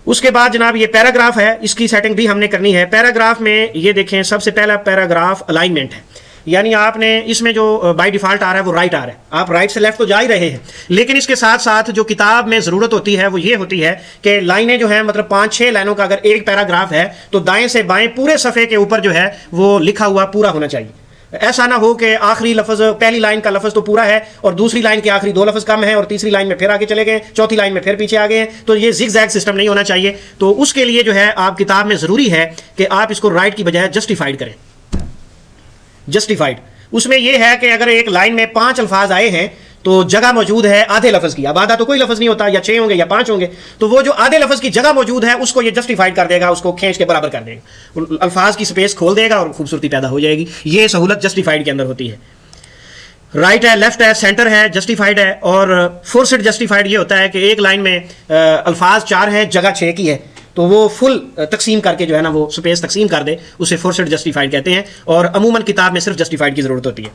उसके बाद जनाब ये पैराग्राफ है, इसकी सेटिंग भी हमने करनी है। पैराग्राफ में ये देखें, सबसे पहला पैराग्राफ अलाइनमेंट है, यानी आपने इसमें जो बाय डिफ़ॉल्ट आ रहा है वो राइट आ रहा है, आप राइट से लेफ्ट तो जा ही रहे हैं, लेकिन इसके साथ साथ जो किताब में ज़रूरत होती है वो ये होती है कि लाइनें जो हैं, मतलब 5-6 लाइनों का अगर एक पैराग्राफ है तो दाएं से बाएं पूरे सफ़े के ऊपर जो है वो लिखा हुआ पूरा होना चाहिए। ऐसा ना हो कि आखिरी लफ्ज़, पहली लाइन का लफ्ज़ तो पूरा है और दूसरी लाइन के आखिरी 2 लफ्ज़ कम है और तीसरी लाइन में फिर आगे चले गए, चौथी लाइन में फिर पीछे आ गए हैं, तो ये जिग-जैग सिस्टम नहीं होना चाहिए। तो उसके लिए जो है आप किताब में ज़रूरी है कि आप इसको राइट की बजाय जस्टिफाइड करें। जस्टिफाइड उसमें यह है कि अगर एक लाइन में 5 अल्फाज आए हैं तो जगह मौजूद है आधे लफ्ज़ की, अब आधा तो कोई लफ्ज़ नहीं होता, या 6 होंगे या 5 होंगे, तो वो जो आधे लफ्ज़ की जगह मौजूद है उसको ये जस्टिफाइड कर देगा, उसको खींच के बराबर कर देगा, अल्फाज की स्पेस खोल देगा और खूबसूरती पैदा हो जाएगी। ये सहूलत जस्टिफाइड के अंदर होती है। राइट है, लेफ्ट है, सेंटर है, जस्टिफाइड है। और फोर्सड जस्टिफाइड ये होता है कि एक लाइन में अल्फाज 4 हैं, जगह 6 की है, तो वो फुल तकसीम करके जो है ना वो स्पेस तकसीम कर दे, उसे फोर्सड जस्टिफाइड कहते हैं। और अमूमन किताब में सिर्फ जस्टिफाइड की ज़रूरत होती है।